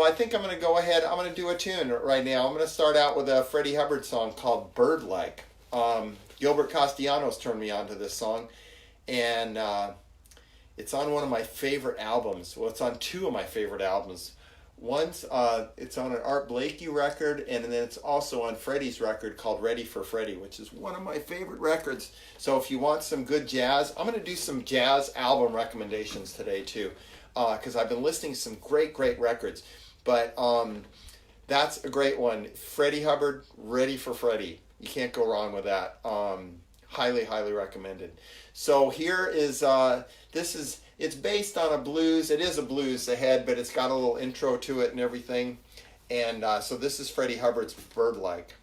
I think I'm going to go ahead. I'm going to do a tune right now. I'm going to start out with a Freddie Hubbard song called Bird Like. Gilbert Castellanos turned me on to this song, and it's on one of my favorite albums. Well, it's on two of my favorite albums. One's it's on an Art Blakey record, and then it's also on Freddie's record called Ready for Freddie, which is one of my favorite records. So if you want some good jazz, I'm going to do some jazz album recommendations today too, because I've been listening to some great records. But that's a great one. Freddie Hubbard, Ready for Freddie. You can't go wrong with that. Highly recommended. So here is it's based on a blues. It is a blues ahead, but it's got a little intro to it and everything. And so this is Freddie Hubbard's Bird Like.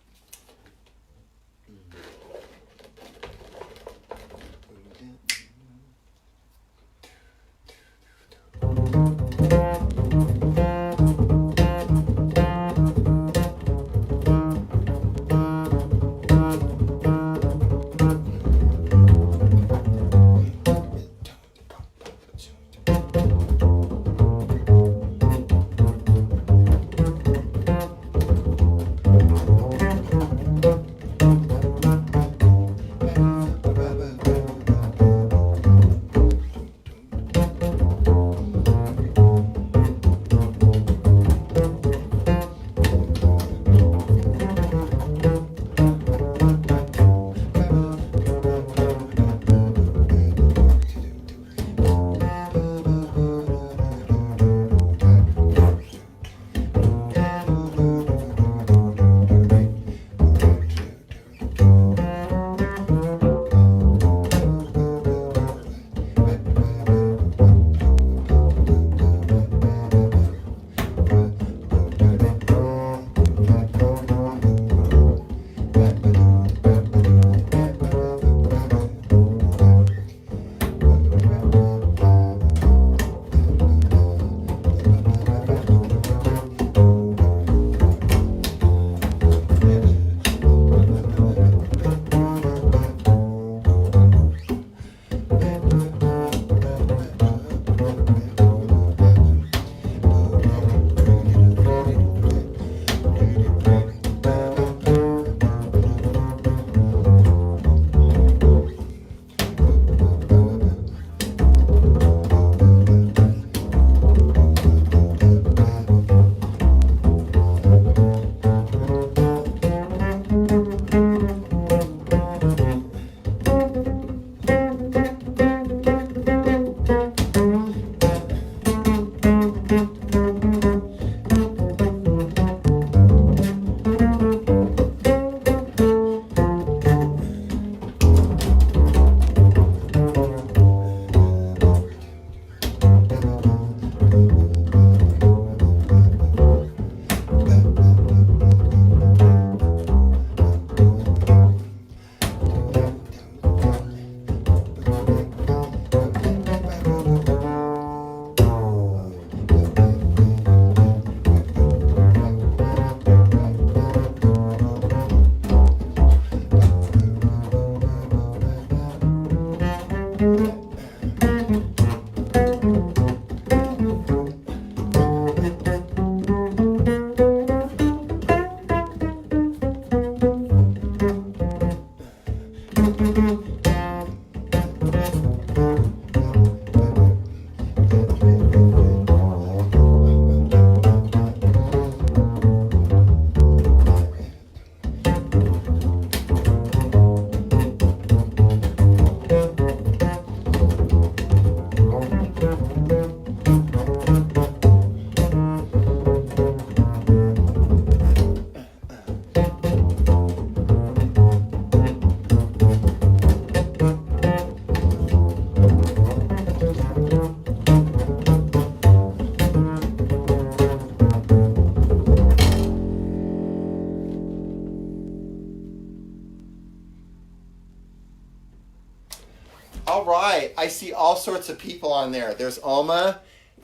All right. I see all sorts of people on there. There's Oma.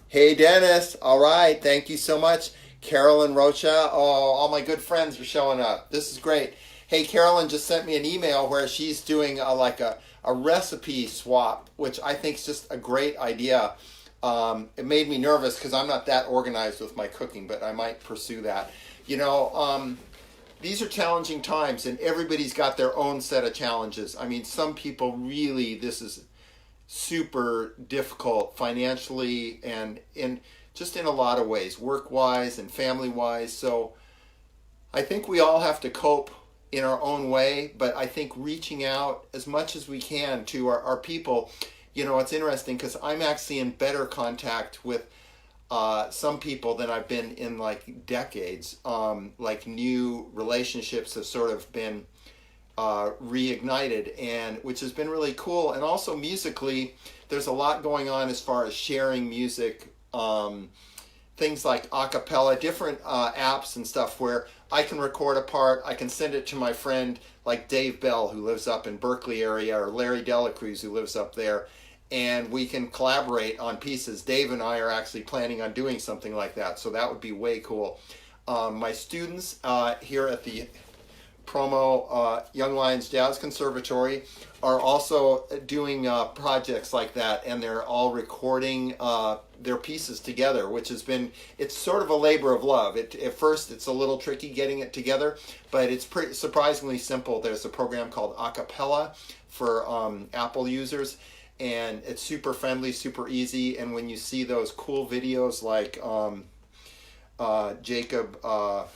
Hey, Dennis. All right. Thank you so much. Carolyn Rocha. Oh, all my good friends are showing up. This is great. Hey, Carolyn just sent me an email where she's doing a recipe swap, which I think is just a great idea. It made me nervous because I'm not that organized with my cooking, but I might pursue that. You know, these are challenging times, and everybody's got their own set of challenges. I mean, some people really, this is super difficult financially and just in a lot of ways, work-wise and family-wise. So I think we all have to cope in our own way, but I think reaching out as much as we can to our people, you know, it's interesting because I'm actually in better contact with some people than I've been in like decades. Like new relationships have sort of been reignited, and which has been really cool. And also musically, there's a lot going on as far as sharing music, things like a cappella, different apps and stuff where I can record a part, I can send it to my friend like Dave Bell, who lives up in Berkeley area, or Larry Delacruz, who lives up there, and we can collaborate on pieces. Dave and I are actually planning on doing something like that, so that would be way cool. My students here at the Promo Young Lions Jazz Conservatory are also doing projects like that, and they're all recording their pieces together, which has been, it's sort of a labor of love. At first it's a little tricky getting it together, but it's pretty surprisingly simple. There's a program called a cappella for Apple users, and it's super friendly, super easy. And when you see those cool videos like Jacob, oh,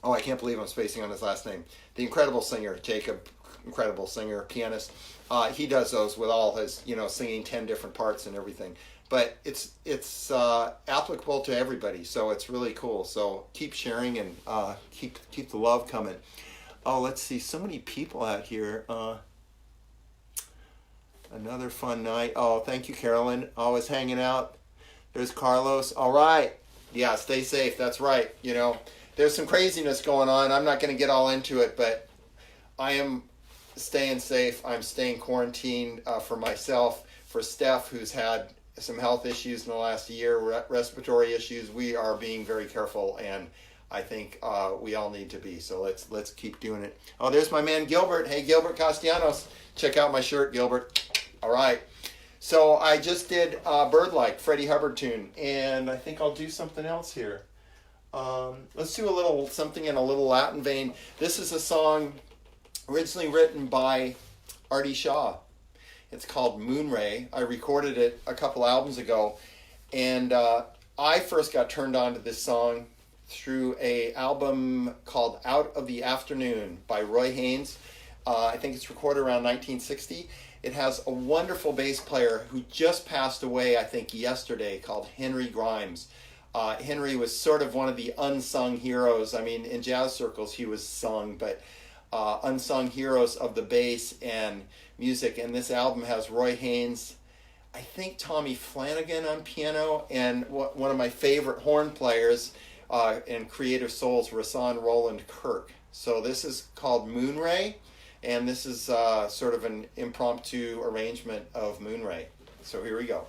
I can't believe I'm spacing on his last name, the incredible singer, Jacob, incredible singer, pianist, he does those with all his, you know, singing 10 different parts and everything. But it's applicable to everybody, so it's really cool. So keep sharing and keep the love coming. Oh, let's see, so many people out here. Another fun night. Oh, thank you, Carolyn. Always hanging out. There's Carlos. All right. Yeah, stay safe. That's right. You know, there's some craziness going on. I'm not going to get all into it, but I am staying safe. I'm staying quarantined for myself. For Steph, who's had some health issues in the last year, respiratory issues, we are being very careful, and I think we all need to be. So let's keep doing it. Oh, there's my man Gilbert. Hey, Gilbert Castellanos. Check out my shirt, Gilbert. All right. So I just did Bird Like, Freddie Hubbard tune, and I think I'll do something else here. Let's do a little something in a little Latin vein. This is a song originally written by Artie Shaw. It's called Moonray. I recorded it a couple albums ago, and I first got turned on to this song through a album called Out of the Afternoon by Roy Haynes. I think it's recorded around 1960. It has a wonderful bass player who just passed away, I think, yesterday, called Henry Grimes. Henry was sort of one of the unsung heroes. I mean, in jazz circles he was sung, but unsung heroes of the bass and music. And this album has Roy Haynes, I think Tommy Flanagan on piano, and one of my favorite horn players and creative souls, Rasan Roland Kirk. So this is called Moonray, and this is sort of an impromptu arrangement of Moonray. So here we go.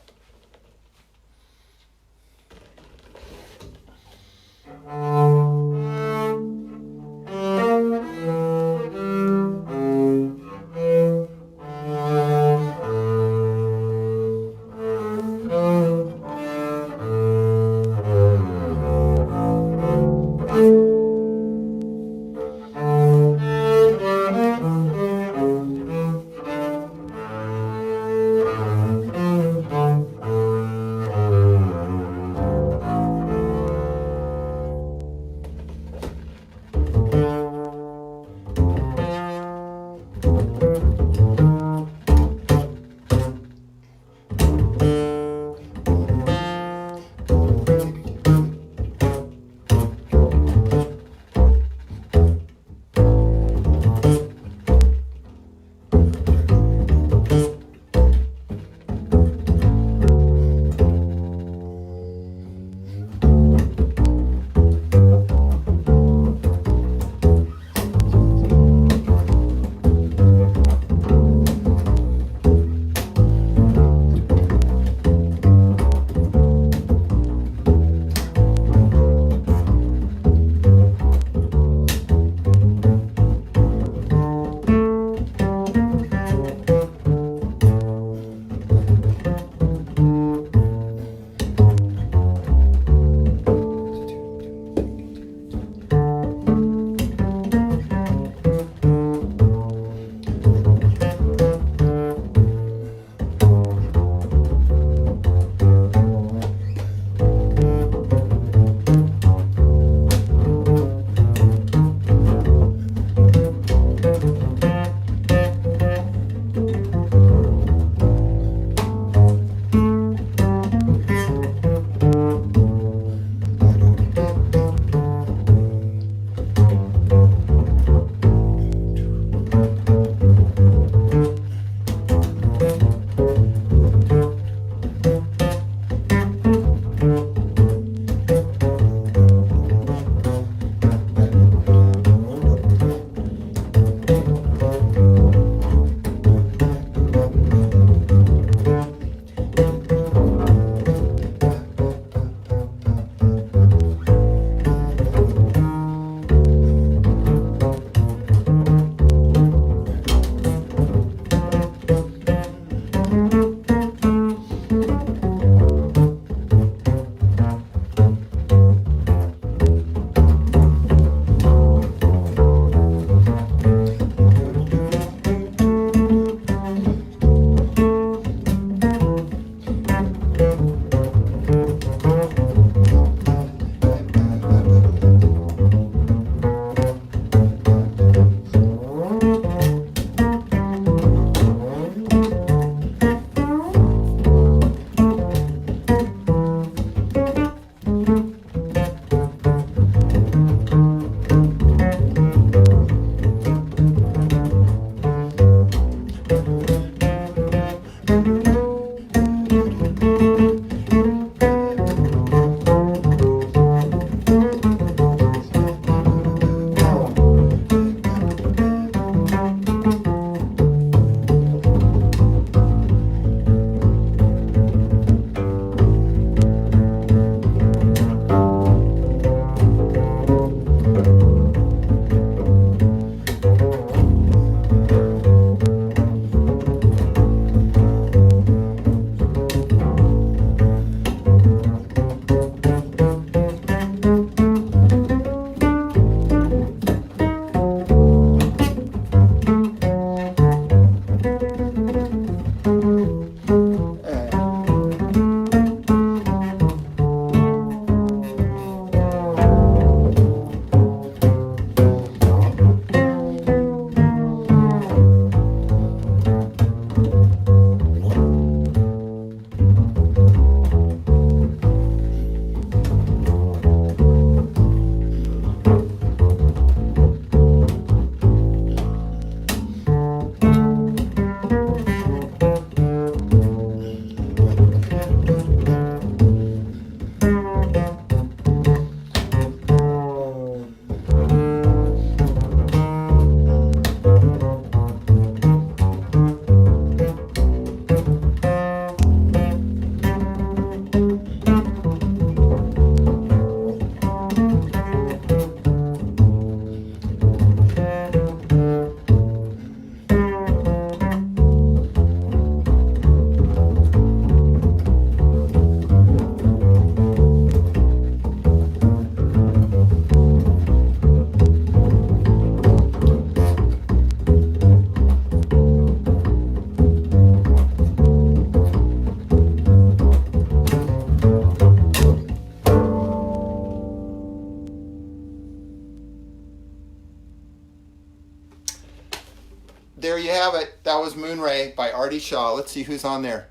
there you have it. That was Moonray by Artie Shaw. Let's see who's on there.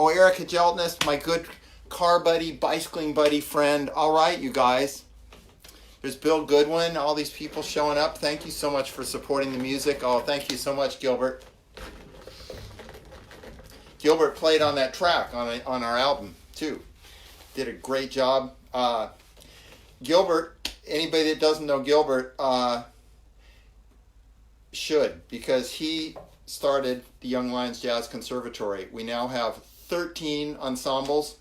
Oh, Erica Geltness, my good car buddy, bicycling buddy, friend. All right, you guys. There's Bill Goodwin, all these people showing up. Thank you so much for supporting the music. Oh, thank you so much, Gilbert. Gilbert played on that track on our album, too. Did a great job. Gilbert, anybody that doesn't know Gilbert should, because he started the Young Lions Jazz Conservatory. We now have 13 ensembles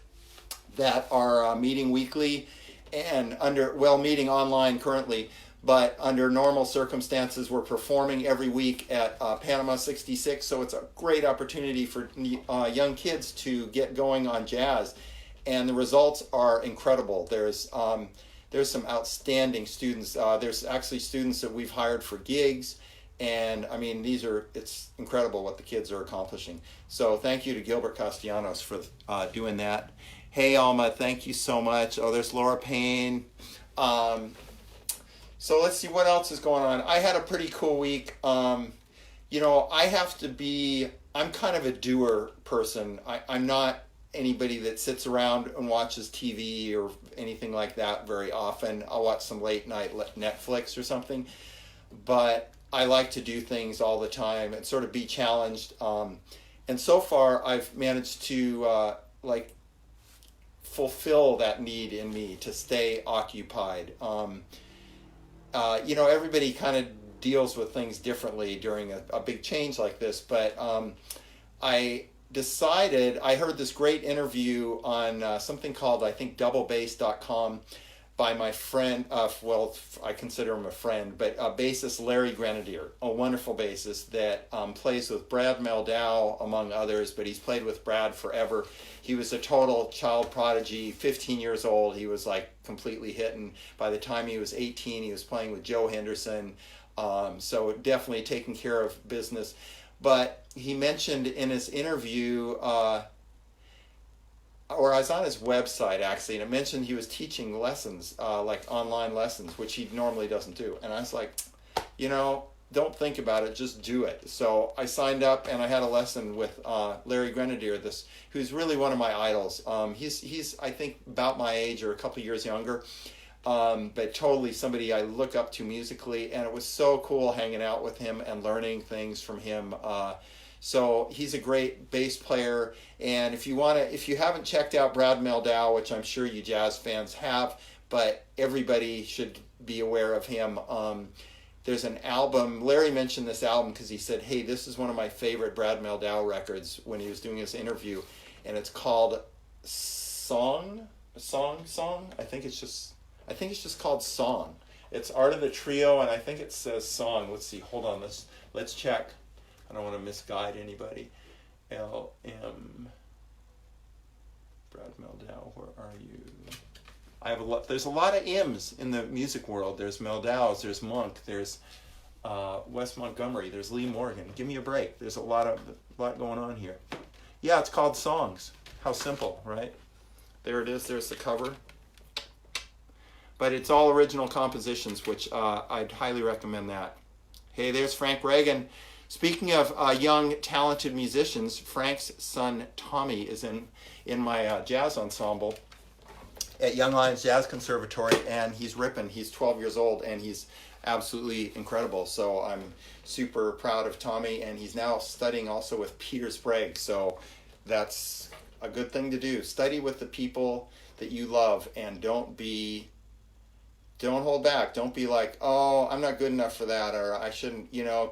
that are meeting weekly and meeting online currently, but under normal circumstances we're performing every week at Panama 66, so it's a great opportunity for young kids to get going on jazz, and the results are incredible. There's some outstanding students. There's actually students that we've hired for gigs, and I mean it's incredible what the kids are accomplishing. So thank you to Gilbert Castellanos for doing that. Hey Alma, thank you so much. Oh, there's Laura Payne. So let's see what else is going on. I had a pretty cool week. I'm kind of a doer person. I'm not anybody that sits around and watches TV or anything like that very often. I'll watch some late night Netflix or something, but I like to do things all the time and sort of be challenged. And so far I've managed to fulfill that need in me to stay occupied. Everybody kind of deals with things differently during a big change like this, but I heard this great interview on something called, I think, doublebass.com by my friend, I consider him a friend, but bassist Larry Grenadier, a wonderful bassist that plays with Brad Meldau, among others, but he's played with Brad forever. He was a total child prodigy, 15 years old. He was like completely hitting. By the time he was 18, he was playing with Joe Henderson. So definitely taking care of business. But he mentioned in his interview, or I was on his website actually, and it mentioned he was teaching lessons, like online lessons, which he normally doesn't do. And I was like, don't think about it, just do it. So I signed up and I had a lesson with Larry Grenadier, who's really one of my idols. He's I think about my age or a couple years younger, but totally somebody I look up to musically, and it was so cool hanging out with him and learning things from him. So he's a great bass player, and if you haven't checked out Brad Meldau, which I'm sure you jazz fans have, but everybody should be aware of him. There's an album, Larry mentioned this album because he said, hey, this is one of my favorite Brad Meldau records when he was doing his interview, and it's called Song. I think it's just called Song. It's Art of the Trio, and I think it says Song. Let's see, hold on, let's check. I don't want to misguide anybody. LM Brad Meldau, where are you? There's a lot of M's in the music world. There's Meldau's, there's Monk, there's Wes Montgomery, there's Lee Morgan. Give me a break. There's a lot going on here. Yeah, it's called Songs. How simple, right? There it is. There's the cover. But it's all original compositions, which I'd highly recommend that. Hey, there's Frank Reagan. Speaking of young, talented musicians, Frank's son Tommy is in my jazz ensemble at Young Lions Jazz Conservatory, and he's ripping. He's 12 years old, and he's absolutely incredible. So I'm super proud of Tommy, and he's now studying also with Peter Sprague. So that's a good thing to do. Study with the people that you love, and don't hold back. Don't be like, oh, I'm not good enough for that, or I shouldn't. Go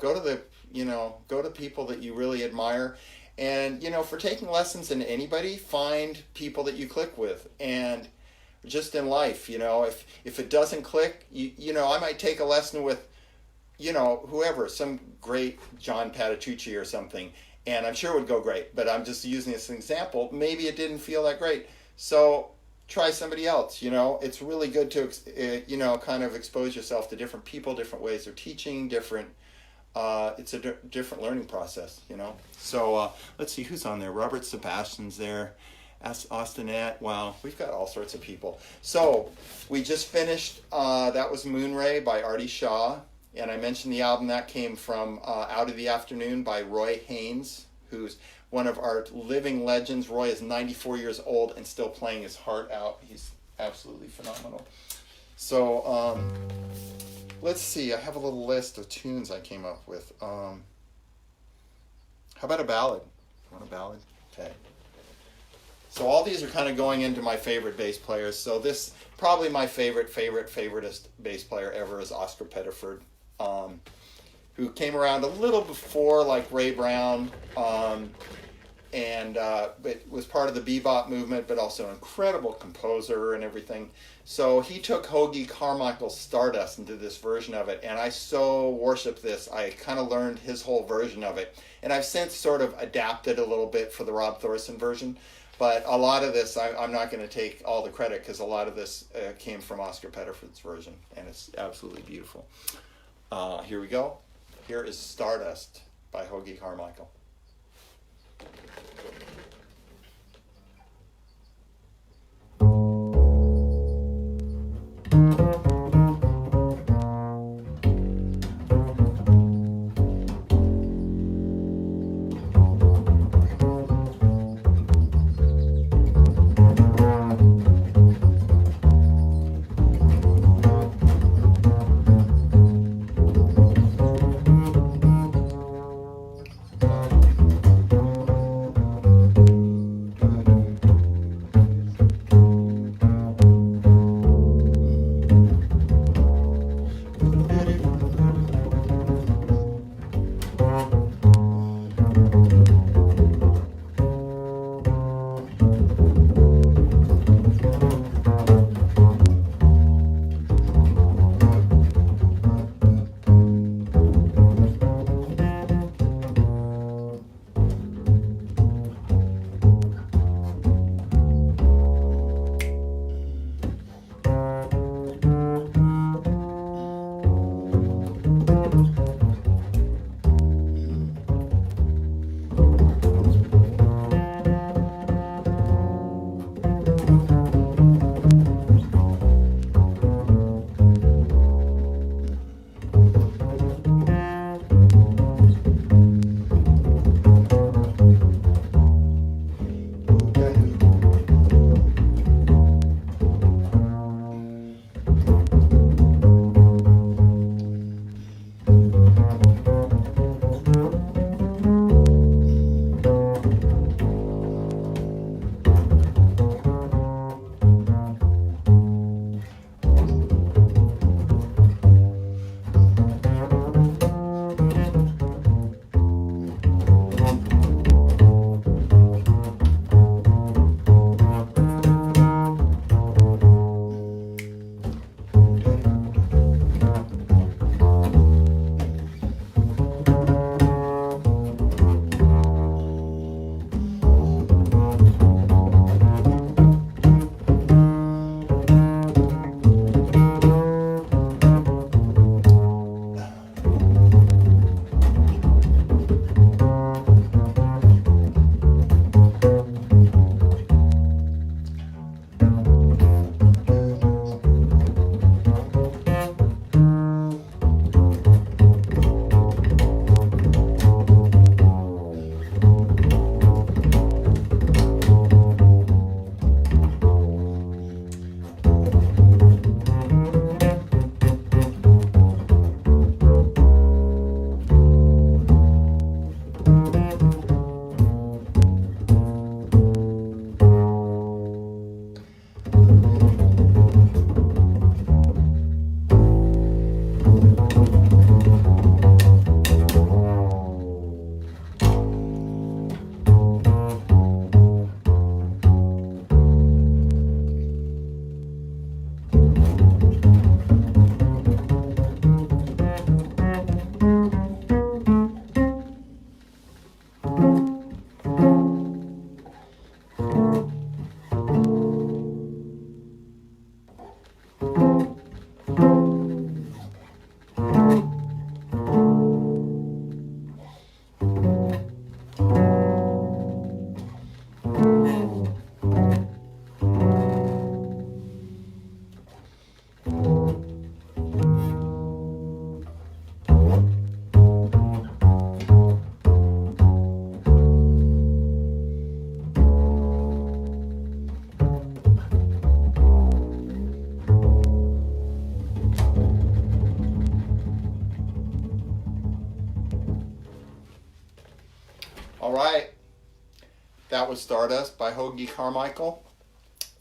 to people that you really admire, and for taking lessons in anybody, find people that you click with, and just in life, if it doesn't click, I might take a lesson with, whoever, some great John Patitucci or something, and I'm sure it would go great, but I'm just using this as an example. Maybe it didn't feel that great, so try somebody else. It's really good to kind of expose yourself to different people, different ways of teaching, different it's a different learning process, So let's see who's on there. Robert Sebastian's there. Austinette. Wow, we've got all sorts of people. So we just finished. That was Moonray by Artie Shaw, And I mentioned the album that came from Out of the Afternoon by Roy Haynes, who's one of our living legends. Roy is 94 years old and still playing his heart out. He's absolutely phenomenal. So let's see. I have a little list of tunes I came up with. How about a ballad? Want a ballad? Okay. So all these are kind of going into my favorite bass players. So this, probably my favoritist bass player ever is Oscar Pettiford, who came around a little before like Ray Brown, but was part of the bebop movement, but also an incredible composer and everything. So he took Hoagy Carmichael's Stardust and did this version of it, and I so worship this. I kind of learned his whole version of it, and I've since sort of adapted a little bit for the Rob Thorsen version. But a lot of this, I'm not going to take all the credit, because a lot of this came from Oscar Pettiford's version, and it's absolutely beautiful. Here we go. Here is Stardust by Hoagy Carmichael. right. That was Stardust by Hoagie Carmichael.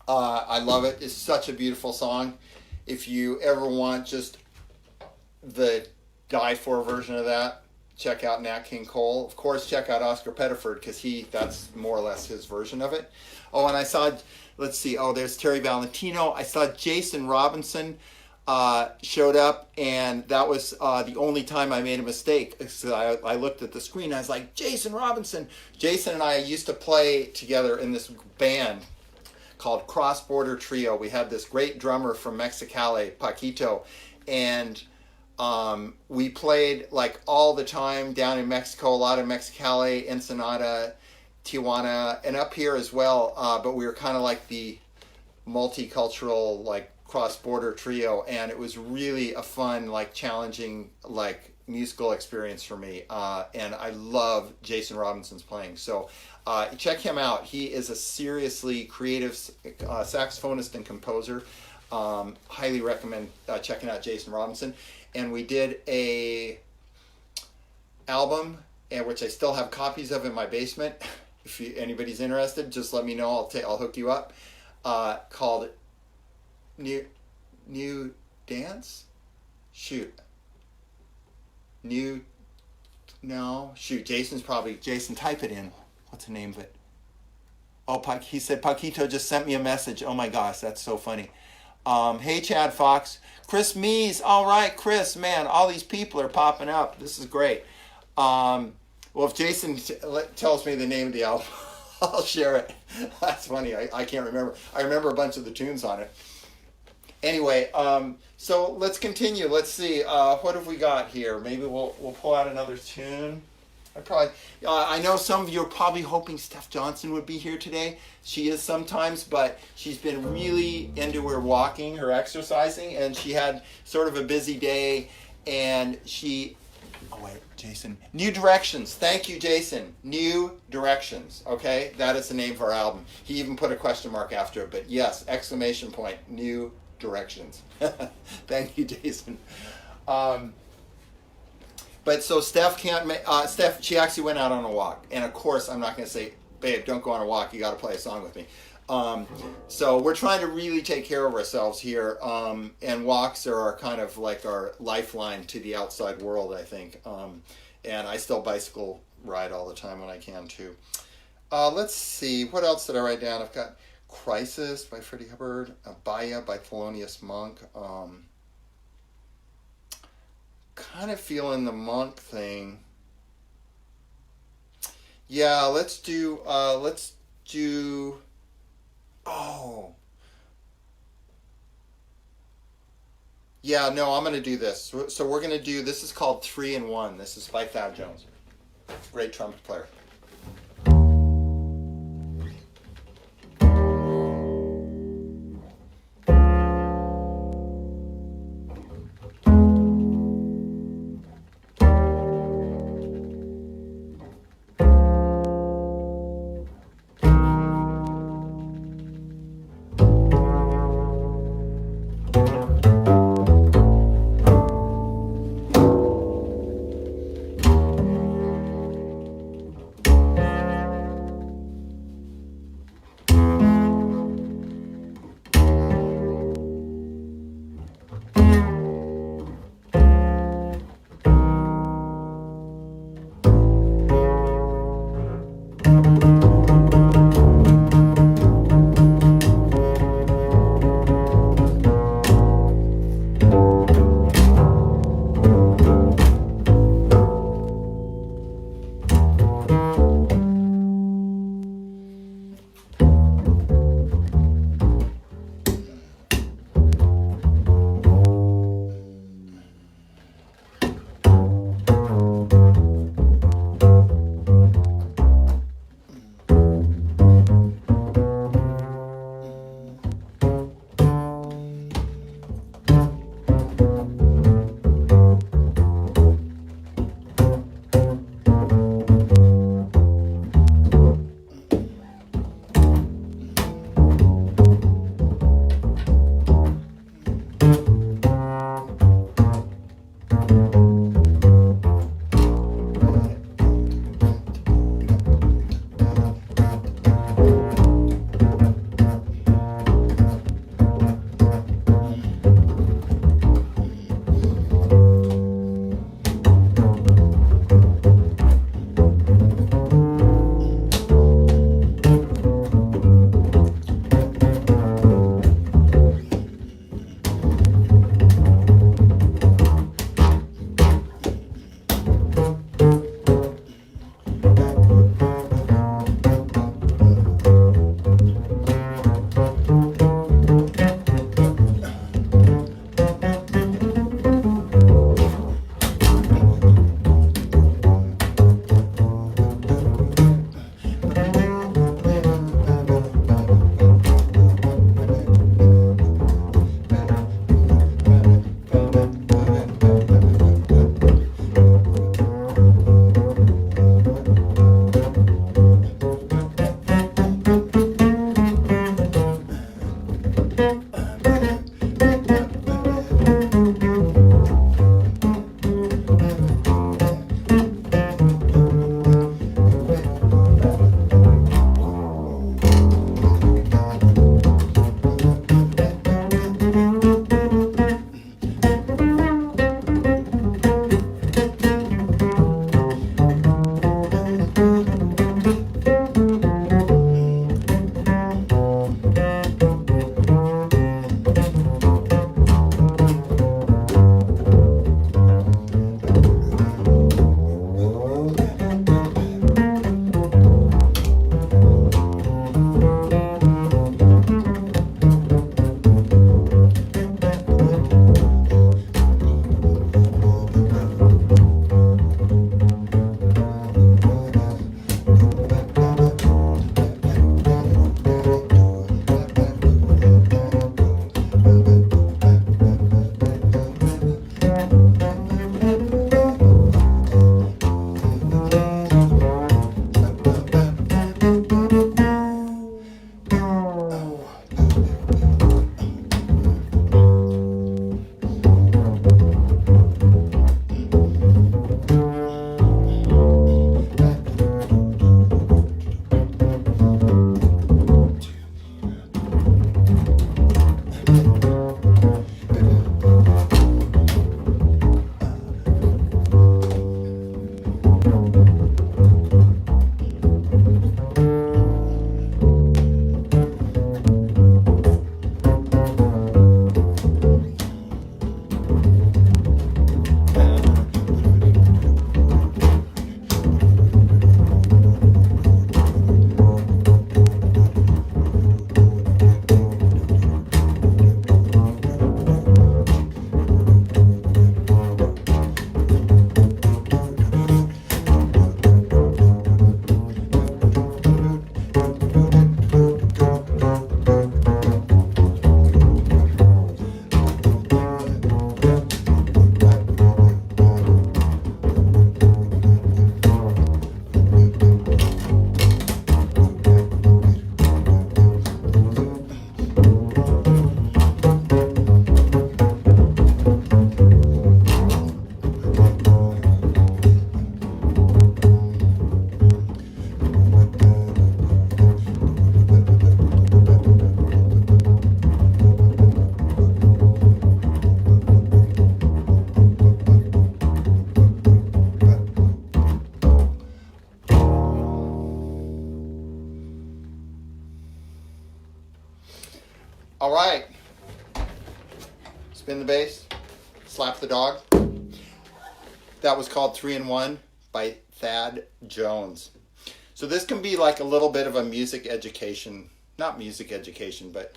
I love it. It's such a beautiful song. If you ever want just the die-for version of that, check out Nat King Cole. Of course, check out Oscar Pettiford, because that's more or less his version of it. Oh, and I saw, let's see, there's Terry Valentino. I saw Jason Robinson showed up, and that was the only time I made a mistake. So I looked at the screen, I was like, Jason Robinson. Jason and I used to play together in this band called Cross Border Trio. We had this great drummer from Mexicali, Paquito, and we played like all the time down in Mexico, a lot in Mexicali, Ensenada, Tijuana, and up here as well. But we were kind of like the multicultural, like cross-border trio, and it was really a fun, like challenging, like musical experience for me. And I love Jason Robinson's playing. So check him out. He is a seriously creative saxophonist and composer. Highly recommend checking out Jason Robinson. And we did a album, and which I still have copies of in my basement. If anybody's interested, just let me know. I'll hook you up. Called New Dance. Jason type it in. What's the name of it? Oh, he said Paquito just sent me a message. Oh my gosh, that's so funny. Hey, Chad Fox. Chris Mees. All right, Chris, man, all these people are popping up. This is great. Well, if Jason tells me the name of the album, I'll share it. That's funny. I can't remember. I remember a bunch of the tunes on it. Anyway, so let's continue. Let's see. What have we got here? Maybe we'll pull out another tune. I know some of you are probably hoping Steph Johnson would be here today. She is sometimes, but she's been really into her walking, her exercising, and she had sort of a busy day, and Jason. New Directions. Thank you, Jason. New Directions. Okay? That is the name of our album. He even put a question mark after it, but yes, exclamation point, New Directions. Thank you, Jason. But so Steph she actually went out on a walk. And of course, I'm not going to say, babe, don't go on a walk. You got to play a song with me. So we're trying to really take care of ourselves here. And walks are kind of like our lifeline to the outside world, I think. And I still bicycle ride all the time when I can too. Let's see. What else did I write down? I've got Crisis by Freddie Hubbard. Abaya by Thelonious Monk. Kind of feeling the Monk thing. Yeah, let's do yeah, no, I'm going to do this. So we're going to do, this is called 3 in 1. This is by Thad Jones. Great trumpet player. bass. Slap the Dog. That was called 3-in-1 by Thad Jones. So this can be like a little bit of a music education, not music education, but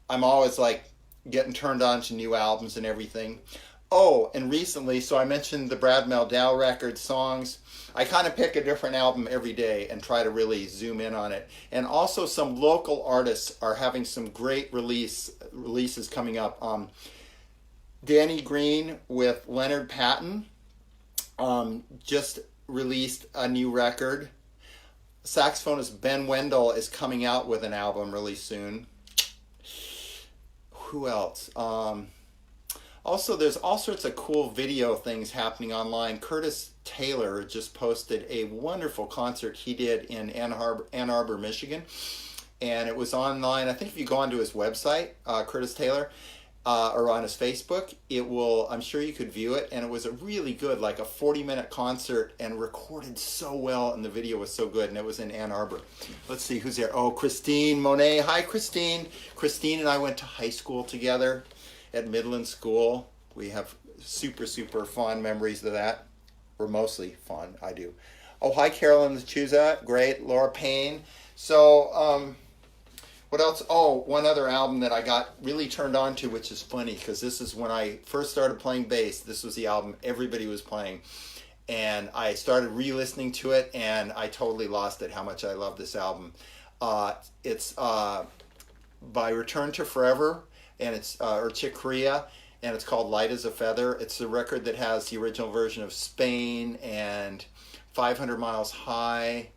I'm always like getting turned on to new albums and everything. Oh, and recently, so I mentioned the Brad Meldau record songs. I kind of pick a different album every day and try to really zoom in on it. And also some local artists are having some great releases coming up. Danny Green with Leonard Patton just released a new record. Saxophonist Ben Wendell is coming out with an album really soon. Who else? Also, there's all sorts of cool video things happening online. Curtis Taylor just posted a wonderful concert he did in Ann Arbor, Michigan. And it was online. I think if you go onto his website, Curtis Taylor, or on his Facebook, it will, I'm sure you could view it. And it was a really good, like a 40-minute concert and recorded so well. And the video was so good. And it was in Ann Arbor. Let's see who's there. Oh, Christine Monet. Hi, Christine. Christine and I went to high school together at Midland School. We have super, super fond memories of that. Or mostly fond, I do. Oh, hi, Carolyn Chuza. Great. Laura Payne. So, what else? Oh, one other album that I got really turned on to, which is funny, because this is when I first started playing bass. This was the album everybody was playing. And I started re-listening to it, and I totally lost it, how much I love this album. It's by Return to Forever, and it's or Chick Corea, and it's called Light as a Feather. It's the record that has the original version of Spain and 500 Miles High,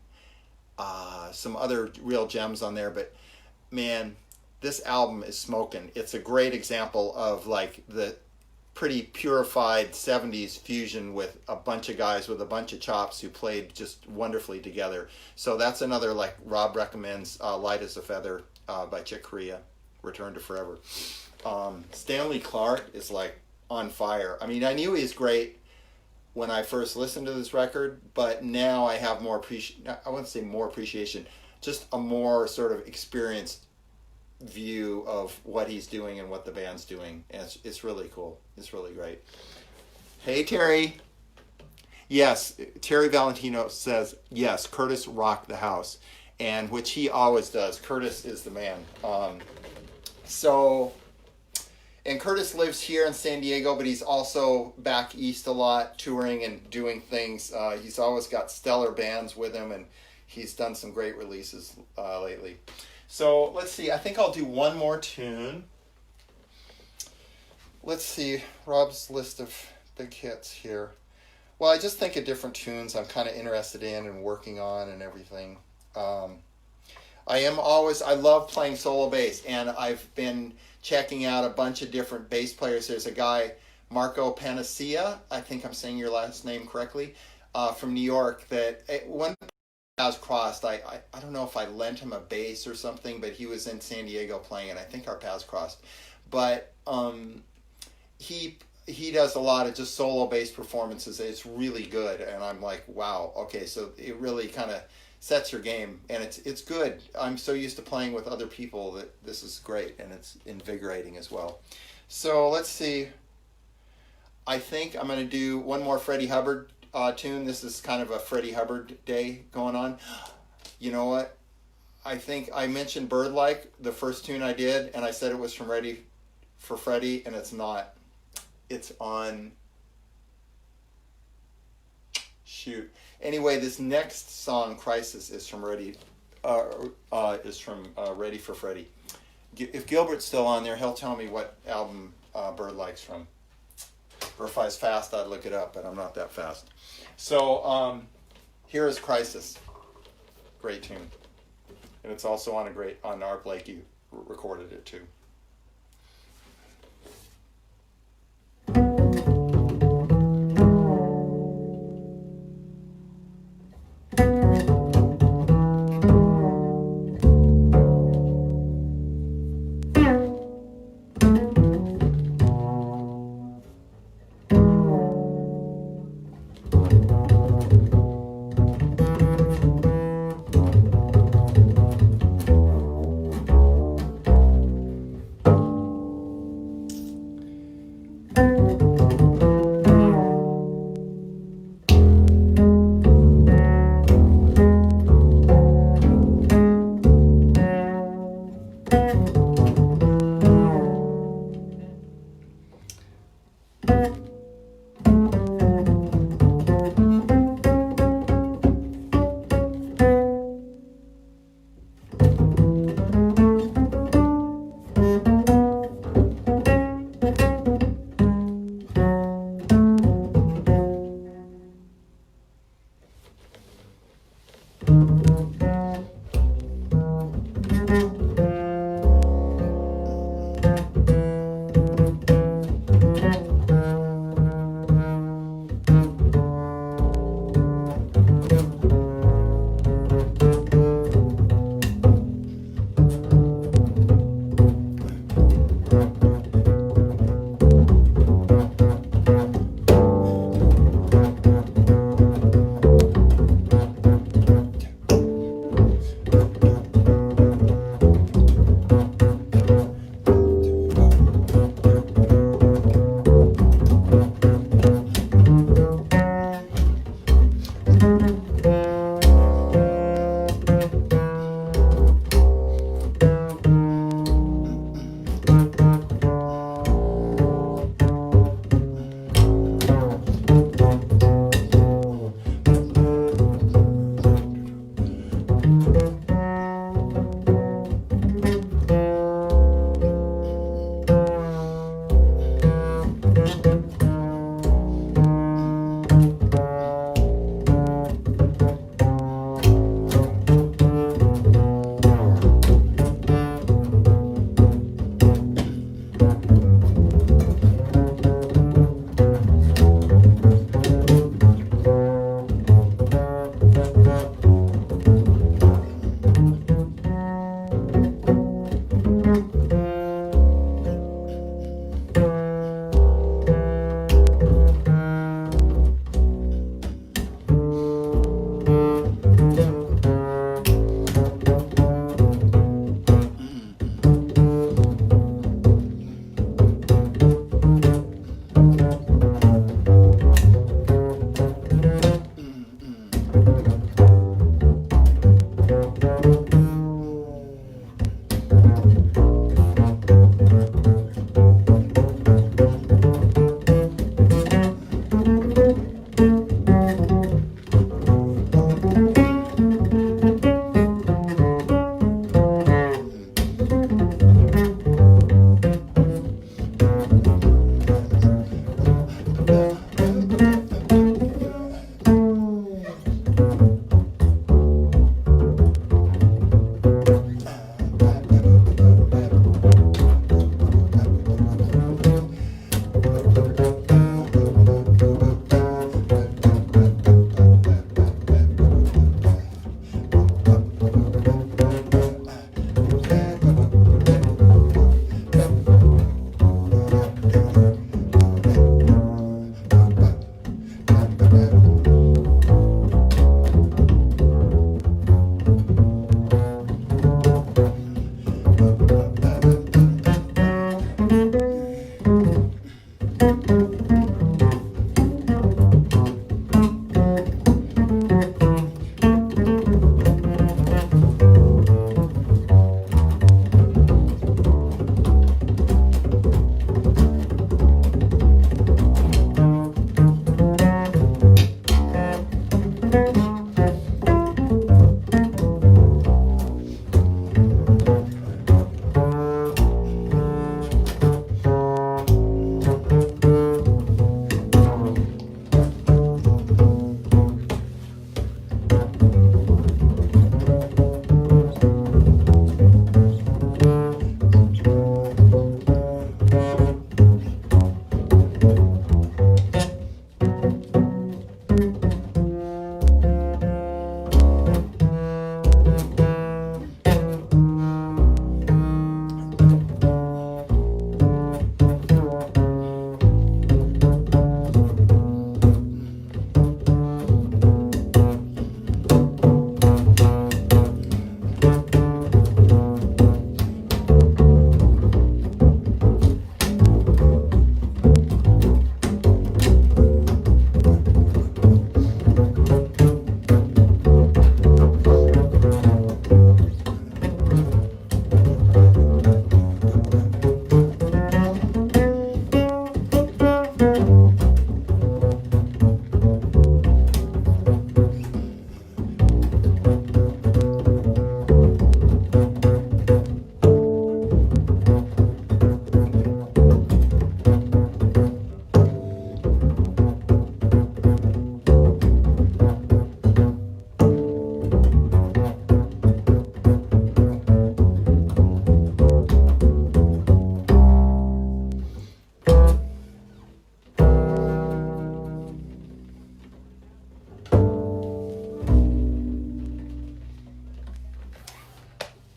some other real gems on there, but man, this album is smoking. It's a great example of like the pretty purified 70s fusion with a bunch of guys with a bunch of chops who played just wonderfully together. So that's another, like Rob recommends, Light as a Feather by Chick Corea, Return to Forever. Stanley Clarke is like on fire. I mean, I knew he was great when I first listened to this record, but now I have more I wouldn't say more appreciation, just a more sort of experienced view of what he's doing and what the band's doing. And it's really cool. It's really great. Hey, Terry. Yes, Terry Valentino says, yes, Curtis rocked the house, and which he always does. Curtis is the man. And Curtis lives here in San Diego, but he's also back east a lot, touring and doing things. He's always got stellar bands with him, and he's done some great releases lately. So let's see. I think I'll do one more tune. Let's see. Rob's list of big hits here. Well, I just think of different tunes I'm kind of interested in and working on and everything. I love playing solo bass, and I've been checking out a bunch of different bass players. There's a guy, Marco Panacea, I think I'm saying your last name correctly, from New York, that one paths crossed. I don't know if I lent him a bass or something, but he was in San Diego playing, and I think our paths crossed. But he does a lot of just solo bass performances. It's really good, and I'm like, wow, okay, so it really kind of sets your game, and it's good. I'm so used to playing with other people that this is great, and it's invigorating as well. So let's see. I think I'm going to do one more Freddie Hubbard tune. This is kind of a Freddie Hubbard day going on. You know what? I think I mentioned Bird Like, the first tune I did, and I said it was from Ready for Freddie, and it's not. It's on... Shoot. Anyway, this next song, Crisis, is from Ready for Freddie. If Gilbert's still on there, he'll tell me what album Bird Like's from. Or if I was fast, I'd look it up, but I'm not that fast. So here is Crisis. Great tune. And it's also on Art Blakey recorded it too.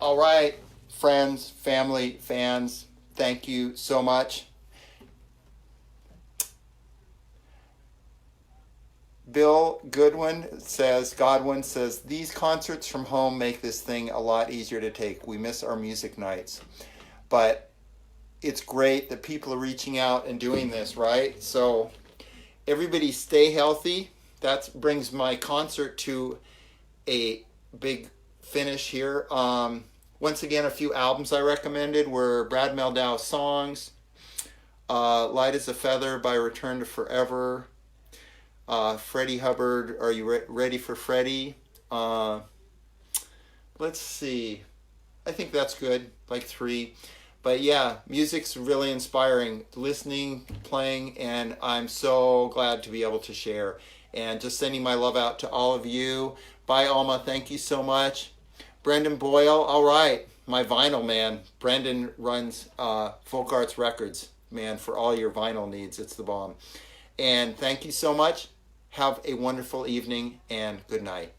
All right, friends, family, fans, thank you so much. Bill Godwin says, these concerts from home make this thing a lot easier to take. We miss our music nights. But it's great that people are reaching out and doing this, right? So everybody stay healthy. That brings my concert to a big finish here. Once again, a few albums I recommended were Brad Meldau's songs, Light as a Feather by Return to Forever, Freddie Hubbard, Are You Ready for Freddie? Let's see. I think that's good, like 3. But yeah, music's really inspiring. Listening, playing, and I'm so glad to be able to share. And just sending my love out to all of you. Bye, Alma. Thank you so much. Brendan Boyle. All right. My vinyl man. Brendan runs Folk Arts Records, man, for all your vinyl needs. It's the bomb. And thank you so much. Have a wonderful evening and good night.